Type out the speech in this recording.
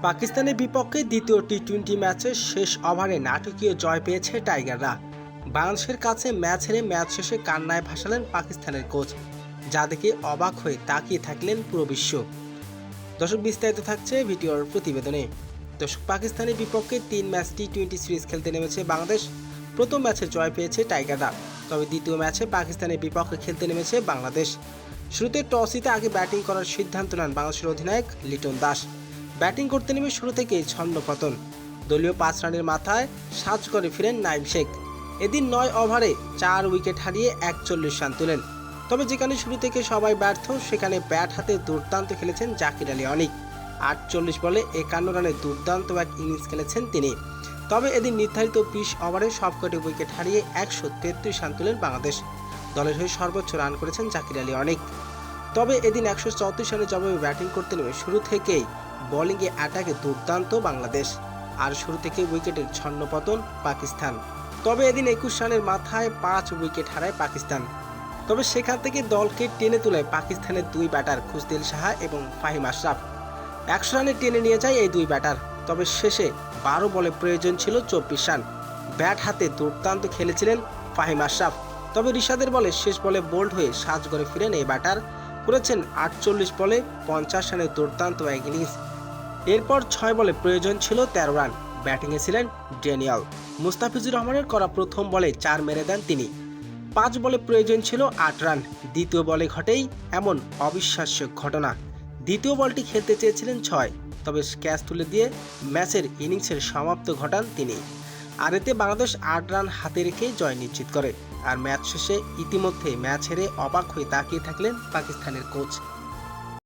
পাকিস্তানের বিপক্ষে দ্বিতীয় টি-20 ম্যাচের শেষ ওভারে নাটকীয় জয় পেয়েছে টাইগাররা। বাংলাদেশের কাছে ম্যাচ হেরে ম্যাচ শেষে কান্নায় ভাসালেন পাকিস্তানের কোচ, যা দেখে অবাক হয়ে তাকিয়ে থাকলেন পুরো বিশ্ব। দর্শক, বিস্তারিত থাকছে ভিডিওর প্রতিবেদনে। দর্শক, পাকিস্তানের বিপক্ষে 3 ম্যাচ টি-20 সিরিজ খেলতে নেমেছে বাংলাদেশ। প্রথম ম্যাচে জয় পেয়েছে টাইগাররা, তবে দ্বিতীয় ম্যাচে পাকিস্তানের বিপক্ষে খেলতে নেমেছে বাংলাদেশ। শুরুতে টস জিতে আগে ব্যাটিং করার সিদ্ধান্ত নেন বাংলাদেশের অধিনায়ক লিটন দাস। ব্যাটিং করতে নেমে শুরু থেকেই ছন্নপতন। দলীয় 5 রানের মাথায় 7 করে ফিরেন নাইম শেখ। এদিন 9 ওভারে 4 উইকেট হারিয়ে 41 রান তোলেন। তবে যেখানে শুরু থেকে সবাই ব্যর্থ, সেখানে ব্যাট হাতে দুর্দান্ত খেলেছেন জাকির আলী অনিক। 48 বলে 51 রানের দুর্দান্ত এক ইনিংস খেলেছেন তিনি। তবে এদিন নির্ধারিত 20 ওভারে সবকটি উইকেট হারিয়ে 133 রান তোলেন বাংলাদেশ। দলের হয়ে সর্বোচ্চ রান করেছেন জাকির আলী অনিক। তবে এদিন 134 রানের জবাবে ব্যাটিং করতে নেমে শুরু থেকেই বোলিংয়ে অ্যাটাকে দুর্দান্ত বাংলাদেশ, আর শুরু থেকে উইকেটের ছন্নপতন পাকিস্তান। তবে এদিন 21 রানের মাথায় 5 উইকেট হারায় পাকিস্তান। তবে সেখান থেকে দলকে টেনে তোলে পাকিস্তানের 2 ব্যাটার খুশদিল সাহা এবং ফাহিম আশরাফ। 100 রানে টেনে নিয়ে যায় এই 2 ব্যাটার। তবে শেষে 12 বলে প্রয়োজন ছিল 24 রান। ব্যাট হাতে দুর্দান্ত খেলেছিলেন ফাহিম আশরাফ। তবে রিশাদের বলে শেষ বলে বোল্ড হয়ে 7 করে ফিরেন এই ব্যাটার। করেছেন 48 বলে 50 রানের দুর্দান্ত এক ইনিংস। এরপর 6 বলে প্রয়োজন ছিল 13 রান। ব্যাটিংয়ে ছিলেন ড্যানিয়েল মুস্তাফিজুর রহমানের করা প্রথম বলে 4 মেরে দেন তিনি। 5 বলে প্রয়োজন ছিল 8 রান। দ্বিতীয় বলে ঘটেই এমন অবিশ্বাস্য ঘটনা। দ্বিতীয় বলটি খেলতে চেয়েছিলেন 6, তবে ক্যাচ তুলে দিয়ে ম্যাচের ইনিংসের সমাপ্ত ঘটান তিনি। আর এতে বাংলাদেশ 8 রান হাতে রেখে জয় নিশ্চিত করে। আর ম্যাচ শেষে ইতিমধ্যে ম্যাচ হেরে অবাক হয়ে তাকিয়ে থাকলেন পাকিস্তানের কোচ।